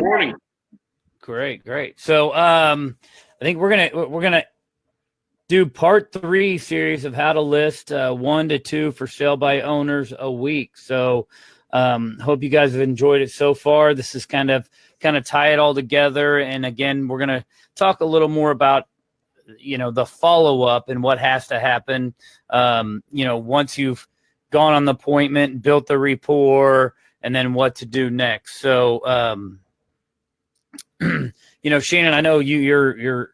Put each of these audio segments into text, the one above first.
morning. Great. So I think we're gonna do part 3 series of how to list 1 to 2 for sale by owners a week. So hope you guys have enjoyed it so far. This is kind of tie it all together. And again, we're gonna talk a little more about the follow-up and what has to happen once you've gone on the appointment, built the rapport, and then what to do next. So Shannon, I know you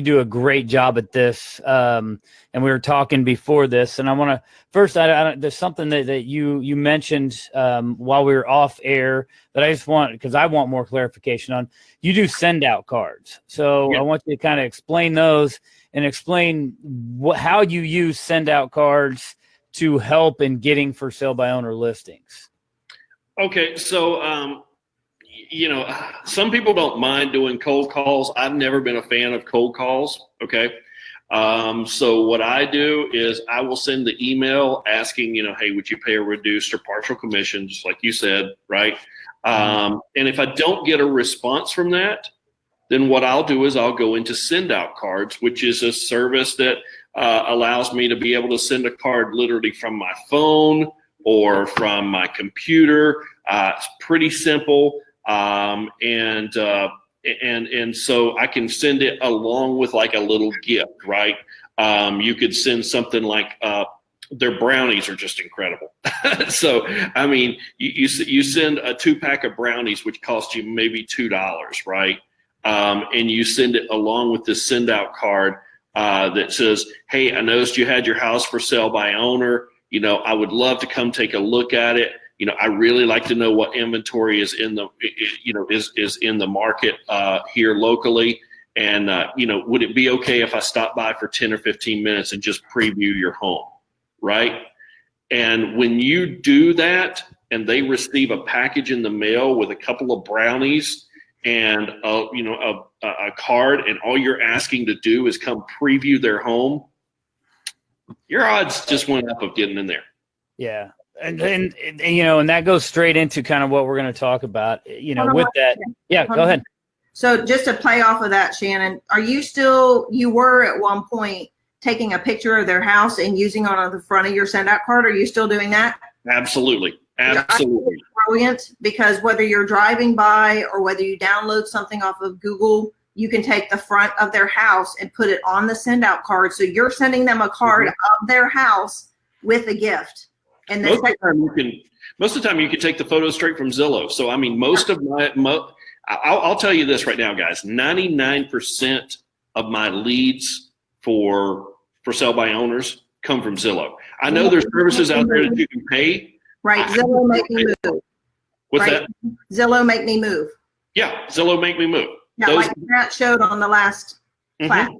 do a great job at this. And we were talking before this, and I want to first, there's something that you mentioned while we were off air that I just want, because I want more clarification on. You do send out cards. So I want you to kind of explain those and explain how you use send out cards to help in getting for sale by owner listings. Okay. So, some people don't mind doing cold calls. I've never been a fan of cold calls. Okay. So what I do is I will send the email asking, hey, would you pay a reduced or partial commission, just like you said, right? And if I don't get a response from that, then what I'll do is I'll go into send out cards, which is a service that allows me to be able to send a card literally from my phone or from my computer. It's pretty simple. And so I can send it along with like a little gift, right? You could send something like, their brownies are just incredible. So, I mean, you send a 2-pack of brownies, which cost you maybe $2, right? And you send it along with this send out card, that says, hey, I noticed you had your house for sale by owner. I would love to come take a look at it. I really like to know what inventory is in the, is in the market here locally. And, would it be okay if I stop by for 10 or 15 minutes and just preview your home, right? And when you do that and they receive a package in the mail with a couple of brownies and, a card, and all you're asking to do is come preview their home, your odds just went up of getting in there. Yeah. And that goes straight into kind of what we're going to talk about, with that. Yeah, go ahead. So just to play off of that, Shannon, you were at one point taking a picture of their house and using it on the front of your send out card. Are you still doing that? Absolutely. Brilliant, because whether you're driving by or whether you download something off of Google, you can take the front of their house and put it on the send out card. So you're sending them a card of their house with a gift. And most of the time you can take the photo straight from Zillow. So, I mean, I'll tell you this right now, guys, 99% of my leads for sale by owners come from Zillow. I know there's services out there that you can pay. Right. Zillow Make Me Move. What's that? Zillow Make Me Move. Yeah. Zillow Make Me Move. Yeah, like Matt showed on the last class.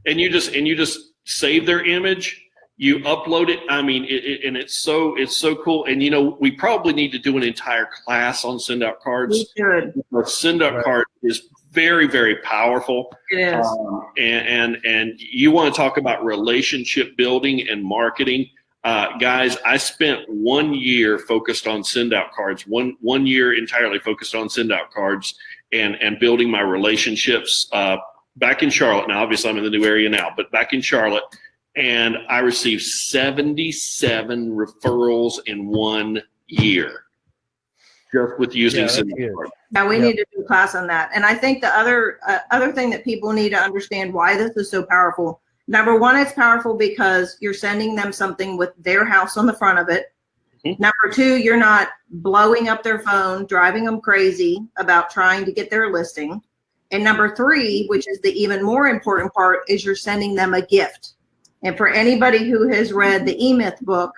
And you just save their image. You upload it. I mean, it's so cool. And we probably need to do an entire class on send out cards. We should. The send out card is very, very powerful. It is. And you want to talk about relationship building and marketing, guys. I spent 1 year focused on send out cards. One year entirely focused on send out cards and building my relationships back in Charlotte. Now, obviously, I'm in the new area now, but back in Charlotte. And I received 77 referrals in 1 year just with using send out cards. Yeah, we need to do a class on that. And I think the other thing that people need to understand why this is so powerful. Number one, it's powerful because you're sending them something with their house on the front of it. Number two, you're not blowing up their phone, driving them crazy about trying to get their listing. And number three, which is the even more important part, is you're sending them a gift. And for anybody who has read the E-Myth book,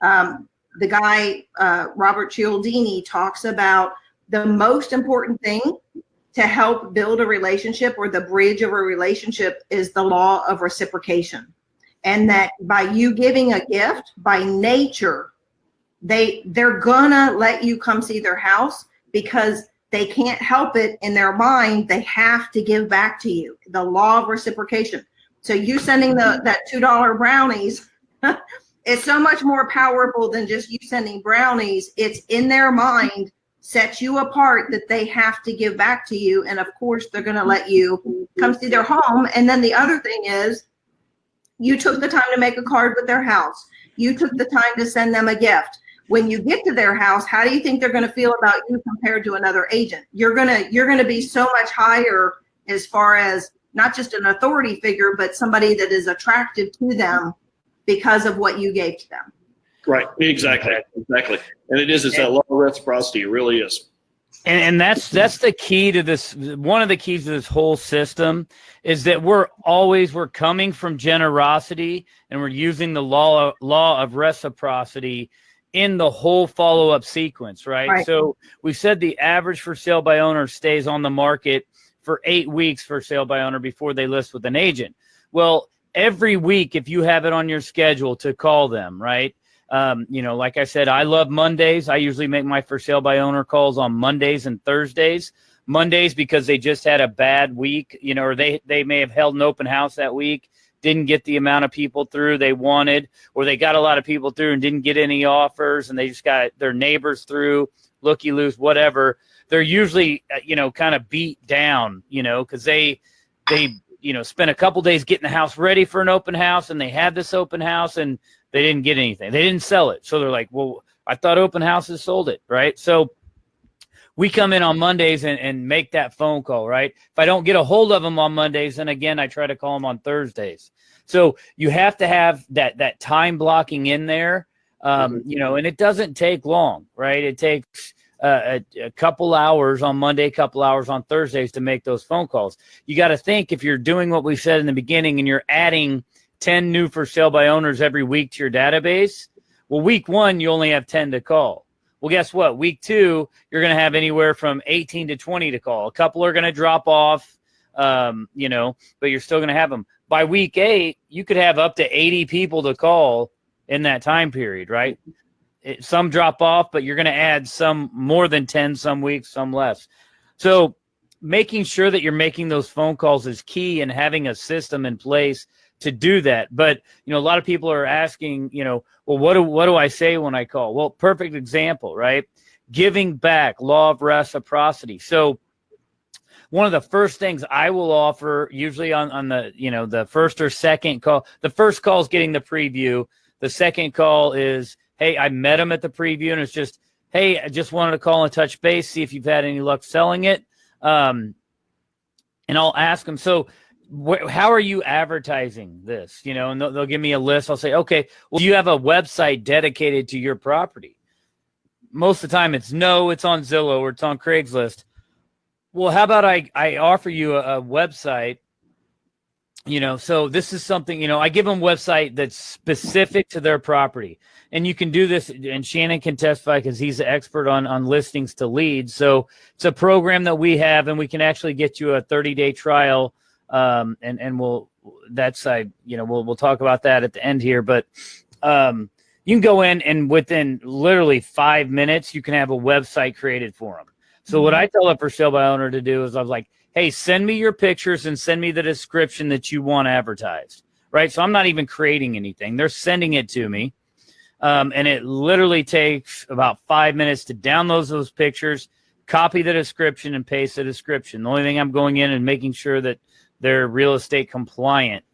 the guy, Robert Cialdini, talks about the most important thing to help build a relationship or the bridge of a relationship is the law of reciprocation. And that by you giving a gift, by nature, they're gonna let you come see their house because they can't help it in their mind. They have to give back to you. The law of reciprocation. So you sending that $2 brownies, it's so much more powerful than just you sending brownies. It's in their mind sets you apart that they have to give back to you. And of course, they're going to let you come see their home. And then the other thing is, you took the time to make a card with their house. You took the time to send them a gift. When you get to their house, how do you think they're going to feel about you compared to another agent? You're going to be so much higher as far as not just an authority figure, but somebody that is attractive to them because of what you gave to them. Right. Exactly. And it's that law of reciprocity. It really is. And that's the key to this. One of the keys to this whole system is that we're coming from generosity, and we're using the law of reciprocity in the whole follow-up sequence, right? So we said the average for sale by owner stays on the market for 8 weeks for sale by owner before they list with an agent. Well, every week, if you have it on your schedule to call them, right? Like I said, I love Mondays. I usually make my for sale by owner calls on Mondays and Thursdays. Mondays because they just had a bad week, or they may have held an open house that week, didn't get the amount of people through they wanted, or they got a lot of people through and didn't get any offers, and they just got their neighbors through, looky-loos, whatever. They're usually, kind of beat down, because they spent a couple days getting the house ready for an open house, and they had this open house, and they didn't get anything. They didn't sell it. So they're like, well, I thought open houses sold it, right? So we come in on Mondays and make that phone call, right? If I don't get a hold of them on Mondays, then again, I try to call them on Thursdays. So you have to have that time blocking in there, and it doesn't take long, right? It takes a couple hours on Monday, a couple hours on Thursdays to make those phone calls. You got to think, if you're doing what we said in the beginning and you're adding 10 new for sale by owners every week to your database, well, week 1, you only have 10 to call. Well, guess what? Week 2, you're going to have anywhere from 18 to 20 to call. A couple are going to drop off, but you're still going to have them. By week 8, you could have up to 80 people to call in that time period, right? Some drop off, but you're going to add some more than 10 some weeks, some less. So making sure that you're making those phone calls is key, and having a system in place to do that. But, a lot of people are asking, well, what do I say when I call? Well, perfect example, right? Giving back, law of reciprocity. So one of the first things I will offer, usually on the, the first or second call, the first call is getting the preview. The second call is, hey, I met him at the preview, and it's just, hey, I just wanted to call and touch base, see if you've had any luck selling it. And I'll ask them, so how are you advertising this? And they'll give me a list. I'll say, okay, well, do you have a website dedicated to your property? Most of the time it's no, it's on Zillow or it's on Craigslist. Well, how about I offer you a website, so this is something, I give them a website that's specific to their property. And you can do this, and Shannon can testify because he's the expert on listings to leads. So it's a program that we have, and we can actually get you a 30-day trial. And we'll talk about that at the end here, but you can go in, and within literally 5 minutes, you can have a website created for them. So what I tell a for sale by owner to do is, I was like, hey, send me your pictures and send me the description that you want advertised, right? So I'm not even creating anything. They're sending it to me. And it literally takes about 5 minutes to download those pictures, copy the description, and paste the description. The only thing I'm going in and making sure that they're real estate compliant,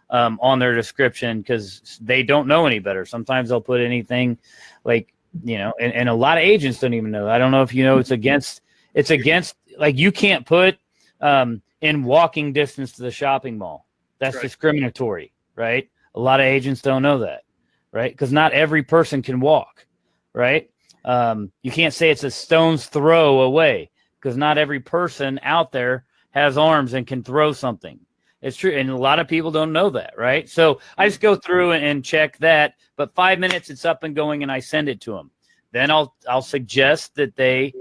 on their description, because they don't know any better. Sometimes they'll put anything like, and a lot of agents don't even know. I don't know if it's against, like, you can't put in walking distance to the shopping mall. That's right. Discriminatory, right? A lot of agents don't know that, right? Because not every person can walk, right? You can't say it's a stone's throw away, because not every person out there has arms and can throw something. It's true. And a lot of people don't know that, right? So I just go through and check that, but 5 minutes, it's up and going, and I send it to them. Then I'll suggest that they,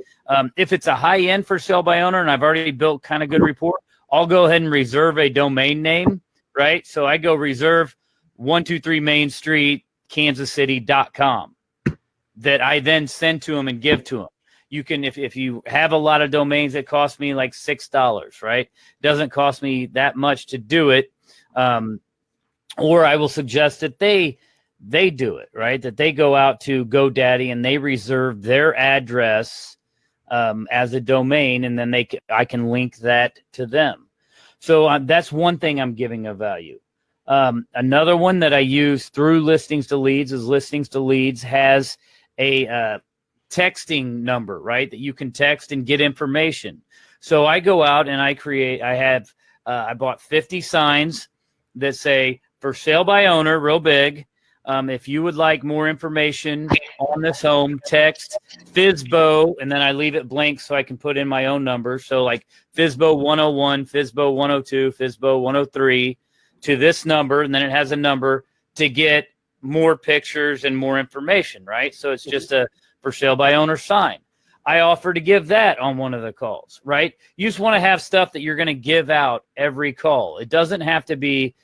if it's a high end for sale by owner and I've already built kind of good rapport, I'll go ahead and reserve a domain name, right? So I go reserve 123 Main Street, KansasCity.com that I then send to them and give to them. You can, if you have a lot of domains, it costs me like $6, right? Doesn't cost me that much to do it. Or I will suggest that they do it, right? That they go out to GoDaddy and they reserve their address as a domain, and then I can link that to them. So that's one thing I'm giving a value. Another one that I use through Listings to Leads is Listings to Leads has a texting number, right, that you can text and get information. So I go out and I bought 50 signs that say for sale by owner, real big. If you would like more information on this home, text FSBO, and then I leave it blank so I can put in my own number. So like FSBO 101, FSBO 102, FSBO 103 to this number, and then it has a number to get more pictures and more information, right? So it's just a for sale by owner sign. I offer to give that on one of the calls, right? You just want to have stuff that you're going to give out every call. It doesn't have to be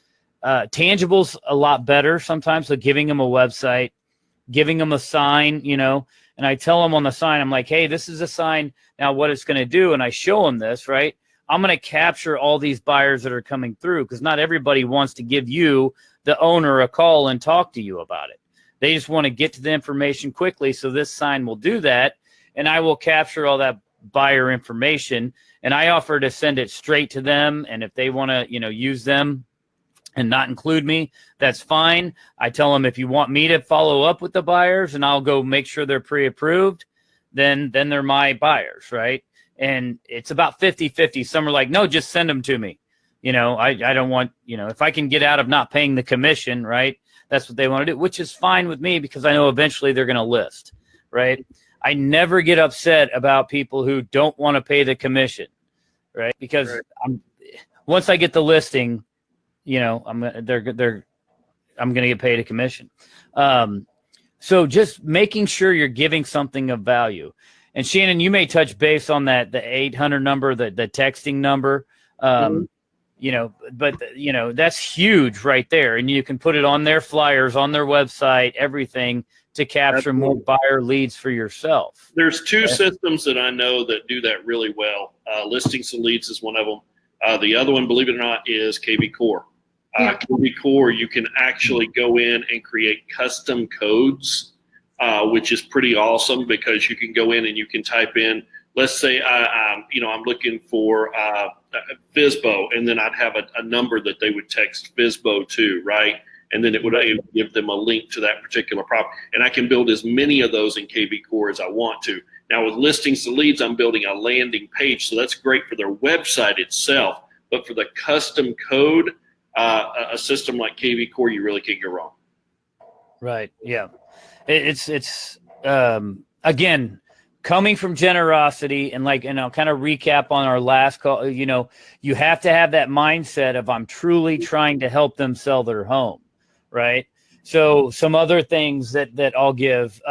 tangible's a lot better sometimes. So giving them a website, giving them a sign, and I tell them on the sign, I'm like, hey, this is a sign. Now what it's going to do, and I show them this, right? I'm going to capture all these buyers that are coming through because not everybody wants to give you, the owner, a call and talk to you about it. They just want to get to the information quickly. So this sign will do that. And I will capture all that buyer information. And I offer to send it straight to them. And if they want to, use them and not include me, that's fine. I tell them if you want me to follow up with the buyers and I'll go make sure they're pre-approved, then they're my buyers, right? And it's about 50-50. Some are like, no, just send them to me. I don't want, if I can get out of not paying the commission, right? That's what they want to do, which is fine with me because I know eventually they're going to list, right? I never get upset about people who don't want to pay the commission, right? Because once I get the listing, I'm going to get paid a commission. So just making sure you're giving something of value. And Shannon, you may touch base on that, the 800 number, the texting number, but that's huge right there. And you can put it on their flyers, on their website, everything to capture more buyer leads for yourself. There's two systems that I know that do that really well. Listings to Leads is one of them. The other one, believe it or not, is KB Core. KB Core, you can actually go in and create custom codes, which is pretty awesome because you can go in and you can type in, let's say I'm looking for FSBO, and then I'd have a number that they would text FSBO to, right? And then it would give them a link to that particular property. And I can build as many of those in KB Core as I want to. Now with Listings to Leads, I'm building a landing page, so that's great for their website itself. But for the custom code, a system like KB Core, you really can't go wrong. Right. Yeah. It's again, coming from generosity and I'll kind of recap on our last call, you have to have that mindset of I'm truly trying to help them sell their home. Right. So some other things that I'll give,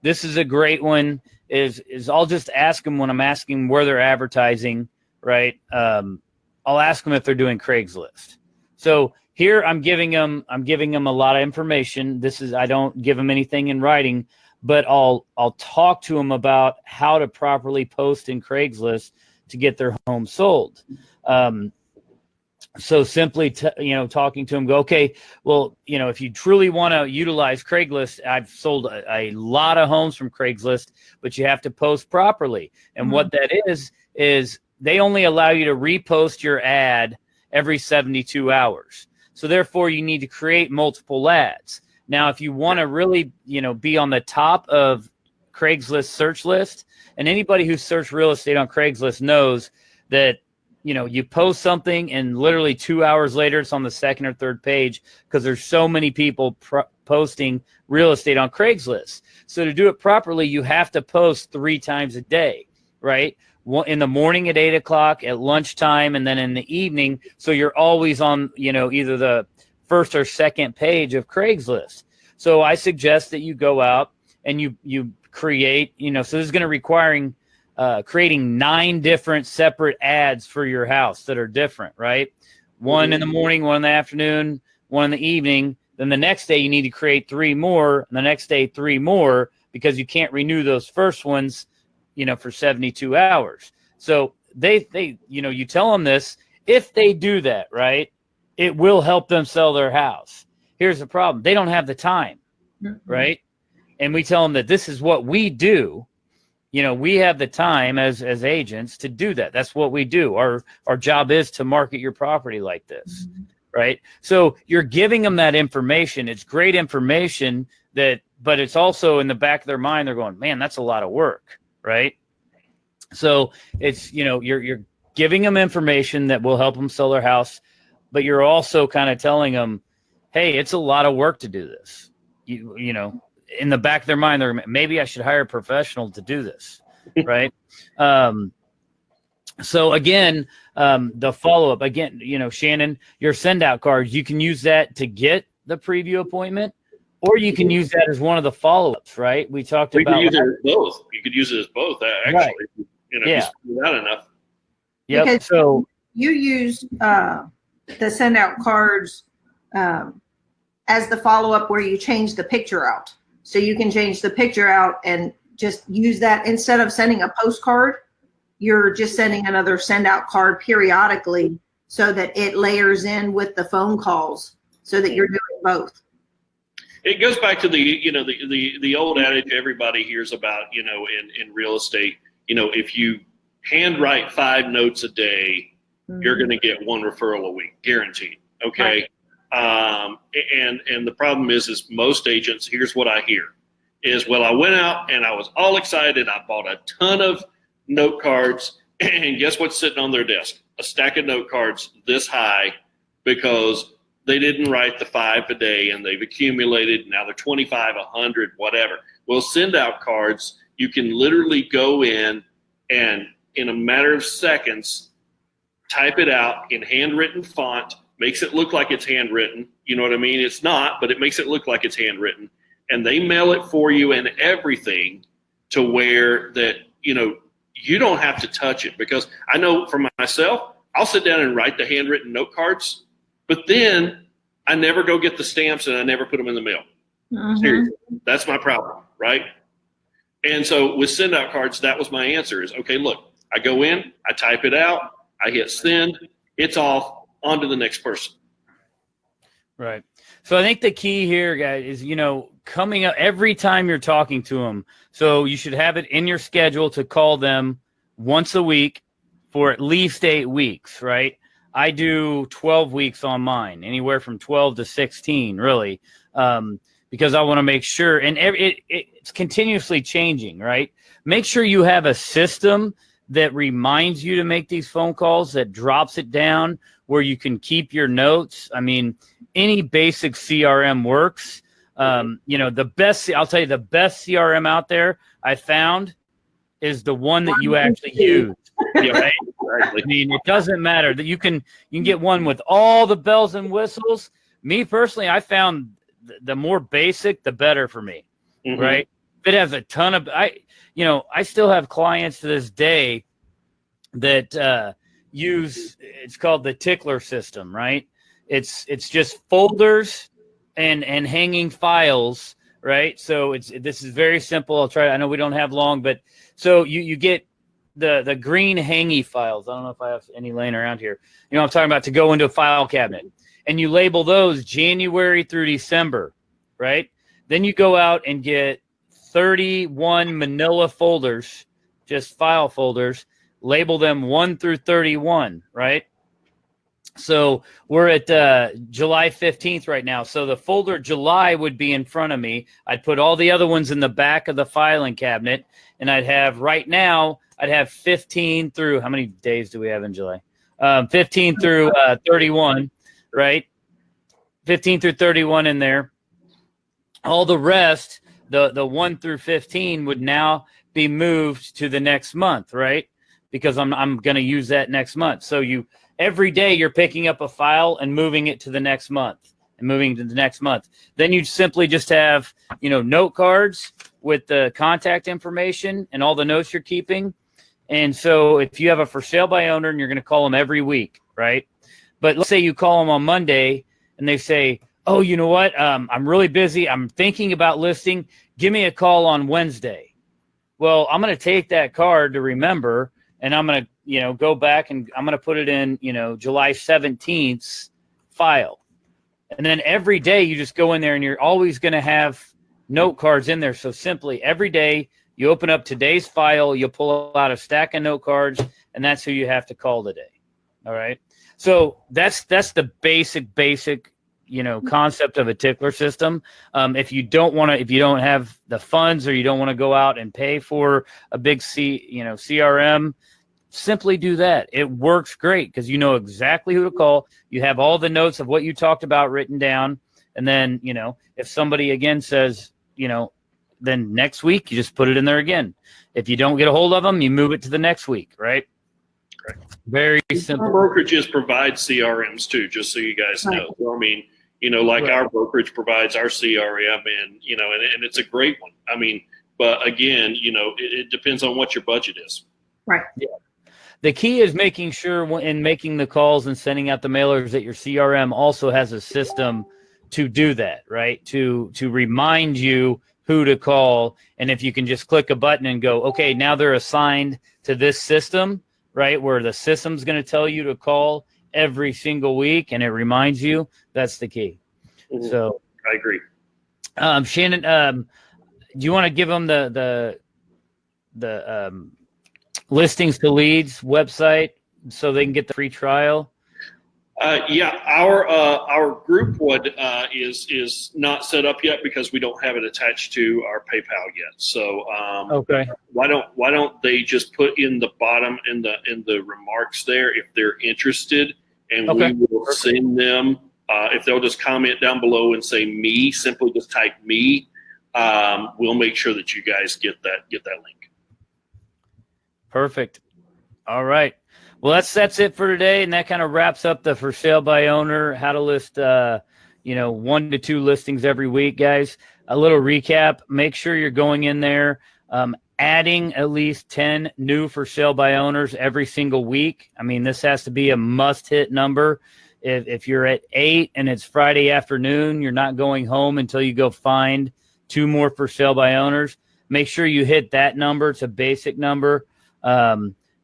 this is a great one is I'll just ask them when I'm asking where they're advertising. Right. I'll ask them if they're doing Craigslist. So here I'm giving them a lot of information. I don't give them anything in writing, but I'll talk to them about how to properly post in Craigslist to get their home sold. So simply, talking to them, go, okay, well, if you truly want to utilize Craigslist, I've sold a lot of homes from Craigslist, but you have to post properly. And what that is they only allow you to repost your ad every 72 hours. So therefore you need to create multiple ads. Now, if you want to really, be on the top of Craigslist search list, and anybody who searched real estate on Craigslist knows that, you post something and literally 2 hours later, it's on the second or third page because there's so many people posting real estate on Craigslist. So to do it properly, you have to post 3 times a day, right? In the morning at 8 o'clock, at lunchtime, and then in the evening. So you're always on, either the first or second page of Craigslist. So I suggest that you go out and you create, so this is going to requiring creating 9 different separate ads for your house that are different, right? One in the morning, one in the afternoon, one in the evening. Then the next day you need to create 3 more, and the next day 3 more because you can't renew those first ones, for 72 hours. So they you tell them this, if they do that, right, it will help them sell their house. Here's the problem. They don't have the time, right? And we tell them that this is what we do, we have the time as agents to do that. That's what we do. Our job is to market your property like this, right? So you're giving them that information. It's great information but it's also in the back of their mind. They're going, man, that's a lot of work, right? So it's, you're giving them information that will help them sell their house, but you're also kind of telling them, hey, it's a lot of work to do this. In the back of their mind, maybe I should hire a professional to do this, right? So again, the follow-up, again, Shannon, your send-out cards, you can use that to get the preview appointment, or you can use that as one of the follow-ups, right? We talked about. You could use it as both. You could use it as both, actually. Right. If you spend that enough. Yep. Because so you use the send-out cards as the follow-up where you change the picture out. So you can change the picture out and just use that instead of sending a postcard. You're just sending another send-out card periodically so that it layers in with the phone calls so that you're doing both. It goes back to the old adage everybody hears about, in real estate. If you handwrite 5 notes a day, you're going to get 1 referral a week, guaranteed. Okay. Right. And the problem is most agents, here's what I hear is, well, I went out and I was all excited. I bought a ton of note cards, and guess what's sitting on their desk? A stack of note cards this high because they didn't write the 5 a day and they've accumulated. Now they're 25, 100, whatever. Well, send out cards. You can literally go in and in a matter of seconds, type it out in handwritten font, makes it look like it's handwritten. You know what I mean? It's not, but it makes it look like it's handwritten. And they mail it for you and everything to where that, you don't have to touch it. Because I know for myself, I'll sit down and write the handwritten note cards, but then I never go get the stamps and I never put them in the mail. Seriously, that's my problem, right? And so with send out cards, that was my answer is, okay, look, I go in, I type it out, I hit send, it's off, on to the next person. Right. So I think the key here, guys, is, coming up every time you're talking to them. So you should have it in your schedule to call them once a week for at least 8 weeks, right? I do 12 weeks on mine, anywhere from 12 to 16, really, because I want to make sure, and it's continuously changing, right? Make sure you have a system that reminds you to make these phone calls, that drops it down where you can keep your notes. I mean, any basic CRM works. The best, I'll tell you, the best CRM out there I found is the one that you actually use. Right? I mean, it doesn't matter that you can get one with all the bells and whistles. Me personally, I found the more basic, the better for me. Right? It has a ton of, I still have clients to this day that use, it's called the tickler system, right? It's just folders and hanging files, right? So this is very simple. I'll try. I know we don't have long, but so you get the green hangy files. I don't know if I have any laying around here. I'm talking about to go into a file cabinet, and you label those January through December, right? Then you go out and get 31 manila folders, just file folders, label them 1 through 31, right? So we're at July 15th right now. So the folder July would be in front of me. I'd put all the other ones in the back of the filing cabinet, and I'd have 15 through, how many days do we have in July? 15 through 31, right? 15 through 31 in there. All the rest, the 1 through 15 would now be moved to the next month, right? Because I'm going to use that next month. So every day you're picking up a file and moving it to the next month and moving to the next month. Then you simply just have, note cards with the contact information and all the notes you're keeping. And so if you have a for sale by owner and you're going to call them every week, right? But let's say you call them on Monday and they say, oh, you know what? I'm really busy. I'm thinking about listing. Give me a call on Wednesday. Well, I'm going to take that card to remember, and I'm going to, go back and I'm going to put it in, July 17th's file. And then every day you just go in there and you're always going to have note cards in there. So simply every day You open up today's file, you'll pull out a stack of note cards, and that's who you have to call today. All right. So that's the basic, concept of a tickler system. If you don't have the funds, or you don't want to go out and pay for a big CRM, simply do that. It works great because you know exactly who to call. You have all the notes of what you talked about written down. And then, if somebody again says, then next week you just put it in there again. If you don't get a hold of them, you move it to the next week, right? Correct. Very simple. Our brokerages provide CRMs too, just so you guys know. So, I mean, our brokerage provides our CRM, and and it's a great one. I mean, but again, it depends on what your budget is. Right. Yeah. The key is making sure in making the calls and sending out the mailers that your CRM also has a system to do that, right? To remind you who to call. And if you can just click a button and go, okay, now they're assigned to this system, right? Where the system's going to tell you to call every single week, and it reminds you, that's the key. Mm-hmm. So I agree. Shannon, do you want to give them the listings to leads website so they can get the free trial? Yeah, our group is not set up yet because we don't have it attached to our PayPal yet. So okay, why don't they just put in the bottom in the remarks there if they're interested, and we will send them. If they'll just comment down below and say me, simply just type me. We'll make sure that you guys get that link. Perfect. All right. Well, that's it for today, and that kind of wraps up the for sale by owner, how to list 1 to 2 listings every week, guys. A little recap: make sure you're going in there, adding at least 10 new for sale by owners every single week. I mean, this has to be a must-hit number. If you're at 8 and it's Friday afternoon, you're not going home until you go find 2 more for sale by owners. Make sure you hit that number. It's a basic number.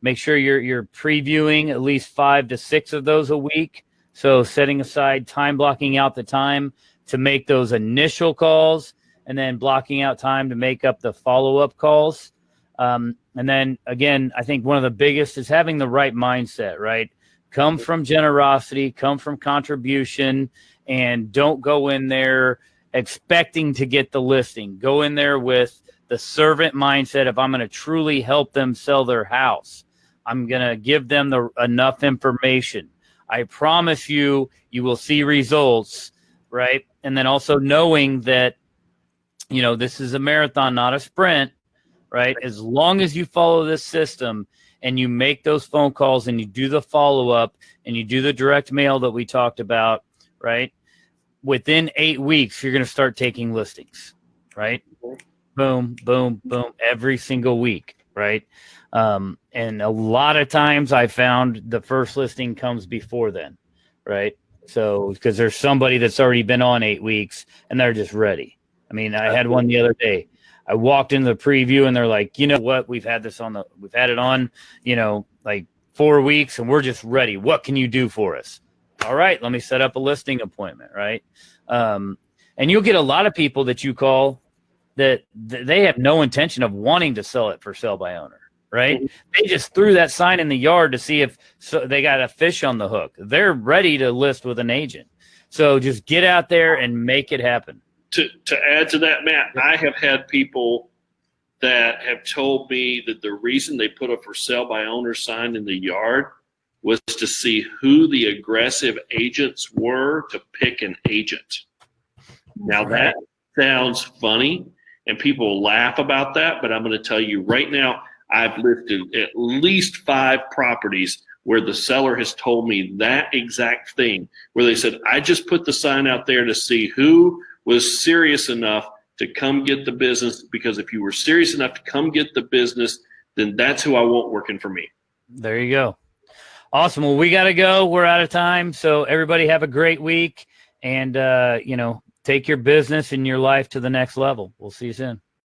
Make sure you're previewing at least 5 to 6 of those a week. So setting aside time, blocking out the time to make those initial calls, and then blocking out time to make up the follow-up calls. And then again, I think one of the biggest is having the right mindset, right? Come from generosity, come from contribution, and don't go in there expecting to get the listing. Go in there with the servant mindset of, I'm going to truly help them sell their house. I'm going to give them enough information. I promise you will see results, right? And then also knowing that, this is a marathon, not a sprint, right? As long as you follow this system and you make those phone calls and you do the follow-up and you do the direct mail that we talked about, right? Within 8 weeks, you're going to start taking listings, right? Boom, boom, boom, every single week, right? And a lot of times I found the first listing comes before then, right? So because there's somebody that's already been on 8 weeks and they're just ready. I mean, I had one the other day. I walked into the preview and they're like, you know what? We've had it on, like 4 weeks, and we're just ready. What can you do for us? All right, let me set up a listing appointment, right? And you'll get a lot of people that you call that they have no intention of wanting to sell it for sale by owner, right? They just threw that sign in the yard to see if they got a fish on the hook. They're ready to list with an agent. So just get out there and make it happen. To add to that, Matt, I have had people that have told me that the reason they put a for sale by owner sign in the yard was to see who the aggressive agents were to pick an agent. Now that sounds funny, and people laugh about that, but I'm going to tell you right now, I've listed at least 5 properties where the seller has told me that exact thing, where they said, I just put the sign out there to see who was serious enough to come get the business, because if you were serious enough to come get the business, then that's who I want working for me. There you go. Awesome. Well, we got to go. We're out of time. So everybody have a great week, and, take your business and your life to the next level. We'll see you soon.